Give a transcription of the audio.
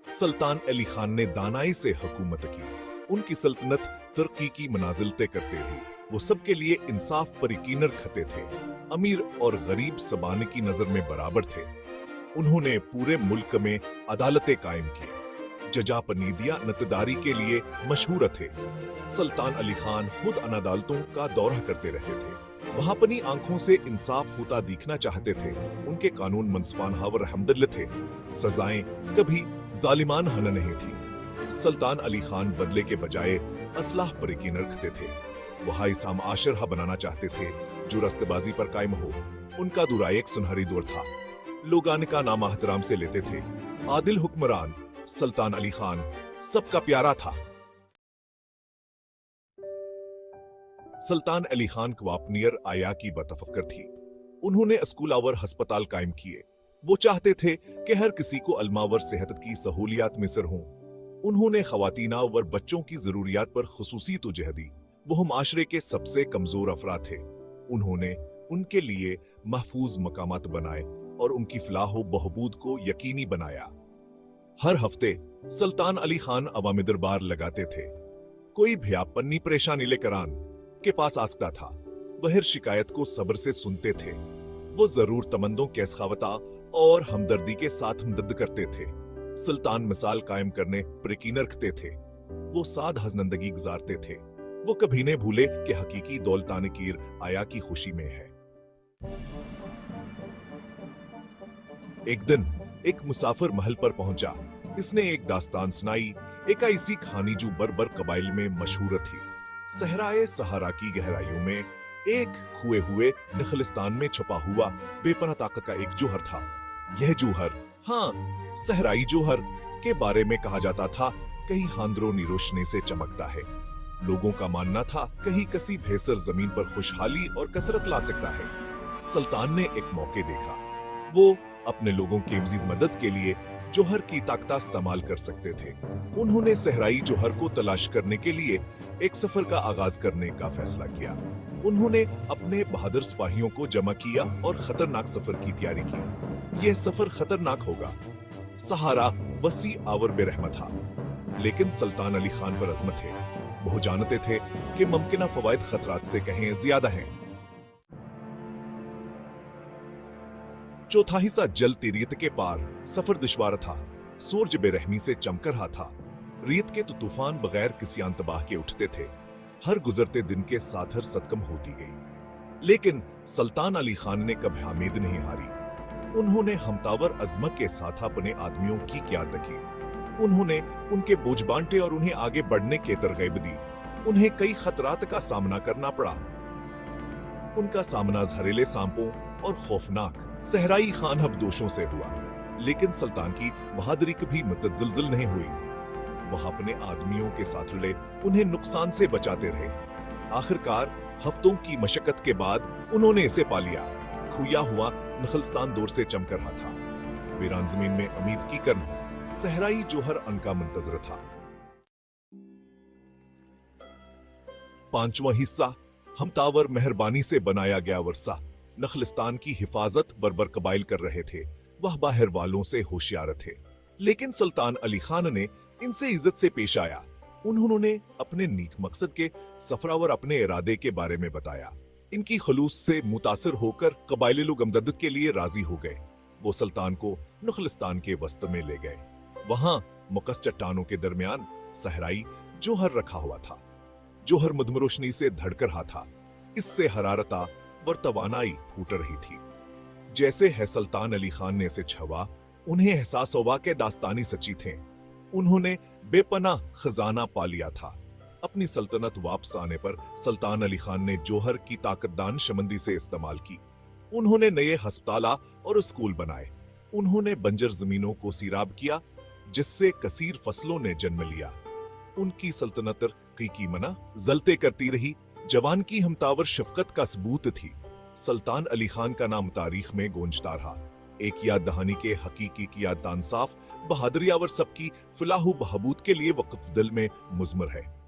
सुल्तान अली खान ने दानाई से हुकूमत की। उनकी सल्तनत तरक्की की मनाजिल तय करते रही। वो सबके लिए इंसाफ पर यकीन रखते थे। अमीर और गरीब सबाने की नजर में बराबर थे। उन्होंने पूरे मुल्क में अदालतें कायम की। जजा पनीदिया नतदारी के लिए मशहूर थे। सुल्तान अली खान खुद अन अदालतों का दौरा करते रहते थे। वह अपनी आंखों से इंसाफ होता दिखना चाहते थे। उनके कानून मनसफानहा व रहमदिल थे। सजाएं कभी जालिमाना नहीं थी। सुल्तान अली खान बदले के बजाय असलाह पर यकीन रखते थे। वह ऐसा माशरा बनाना चाहते थे जो रस्तेबाजी पर कायम हो। उनका दुरा एक सुनहरी दौर था। लोग आने का नाम एहतराम से लेते थे। आदिल हुक्मरान सुल्तान अली खान सबका प्यारा था। सुल्तान अली खान क्वापनियर आया की बतफक्र थी। उन्होंने स्कूलावर हस्पताल कायम किए। वो चाहते थे कि हर किसी को अलमावर सेहत की सहूलियात मिसर हों। उन्होंने खवातीना व बच्चों की जरूरियात पर खुसूसी तवज्जो दी। वो माशरे के सबसे कमजोर अफराद थे। उन्होंने उनके लिए महफूज मकामात बनाए और उनकी फलाह व बहबूद को यकीनी बनाया। हर हफ्ते सुल्तान अली खान अवामी दरबार लगाते थे। कोई भी पन्नी परेशानी लेकर आन के पास आस्था था। वह हर शिकायत को सब्र से सुनते थे। वो जरूरतमंदों के सखावता और हमदर्दी के साथ मदद करते थे। सुल्तान मिसाल कायम करने पर यकीन रखते थे। वो साद हज़नंदगी गुजारते थे। वो कभी नहीं भूले कि हकीकी दौलतान कीर आया की खुशी में है। एक दिन एक मुसाफिर महल पर पहुंचा। इसने एक दास्तान सुनाई। एक ऐसी कहानी जो बर्बर कबाइल में मशहूर थी। सहराए सहारा की गहराइयों में एक खोए हुए नखलिस्तान में छुपा हुआ बेपनाह ताकत का एक जौहर था। यह जौहर, हाँ, सहराई जौहर के बारे में कहा जाता था कहीं हांदरोनी रोशनी से चमकता है। लोगों का मानना था कहीं किसी भेसर जमीन पर खुशहाली और कसरत ला सकता है। सुल्तान ने एक मौके देखा। वो अपने लोगों की मजीद मदद के लिए जौहर की ताकत इस्तेमाल कर सकते थे। उन्होंने सहराई जौहर को तलाश करने के लिए एक सफर का आगाज करने का फैसला किया। उन्होंने अपने बहादुर सिपाहियों को जमा किया और खतरनाक सफर की तैयारी की। यह सफर खतरनाक होगा। सहारा वसी आवर बेरहमत था, लेकिन सुल्तान अली खान पर अजमत है। वो जानते थे कि मुमकिन फवायद खतरात से कहीं ज्यादा हैं। चौथा हिस्सा जलती रेत के पार। सफर दुश्वार था। सूरज बेरहमी से चमक रहा था। रेत के तो तूफान बगैर किसी अंतबाह के उठते थे। हर गुजरते दिन के साथ हर सदकम होती गई। लेकिन सुल्तान अली खान ने कभी उम्मीद नहीं हारी। उन्होंने हमतावर अजमत के साथ अपने आदमियों की क़यादत की। उन्होंने उनके बोझ बांटे और उन्हें आगे बढ़ने की तरगीब दी। उन्हें कई खतरात का सामना करना पड़ा। उनका सामना जहरीले सांपों और खौफनाक सहराई खान हबदोशों से हुआ। लेकिन सुल्तान की बहादुरी कभी मुतज़लज़ल नहीं हुई। वह अपने आदमियों के साथ रले, उन्हें नुकसान से बचाते रहे। आखिरकार हफ्तों की मशक्कत के बाद उन्होंने इसे पा लिया। खोया हुआ नखलिस्तान दूर से चमक रहा था। वीरान जमीन में उम्मीद की कर्म सहराई जौहर उनका मुंतजर था। पांचवा हिस्सा हमतावर मेहरबानी से बनाया गया वर्सा। नखलिस्तान की हिफाजत बर्बर कबाइल कर रहे थे। वह बाहर वालों से होशियार थे, लेकिन सुल्तान अली खान ने इनसे इज्जत से पेश आया। उन्होंने अपने नीक मकसद के सफरावर अपने इरादे के बारे में बताया। इनकी खलूस से मुतासिर होकर कबाइली लोग मदद के लिए राजी हो गए। वो सुल्तान को नखलिस्तान के वस्त में ले गए। वहां मुकस चट्टानों के दरमियान सहराई जौहर रखा हुआ था। जौहर मधुम रोशनी से धड़क रहा था। इससे हरारता व तवानाई फूट रही थी। जैसे है सुल्तान अली खान ने इसे छुआ, उन्हें एहसास हुआ कि दास्तानी सच्ची थे। उन्होंने बेपनाह खजाना पा लिया था। अपनी सल्तनत वापस आने पर सुल्तान अली खान ने जौहर की ताकतदान शमंदी से इस्तेमाल की। उन्होंने नए हस्पताल और स्कूल बनाए। उन्होंने बंजर जमीनों को सीराब किया, जिससे कसीर फसलों ने जन्म लिया। उनकी सल्तनत की मना जलते करती रही। जवान की हमतावर शफकत का सबूत थी। सुल्तान अली खान का नाम तारीख में गूंजता रहा। एक याद दहानी के हकीकी की याद तानसाफ बहादुरी और सबकी फलाह बहबूद के लिए वक्फ दिल में मुजमर है।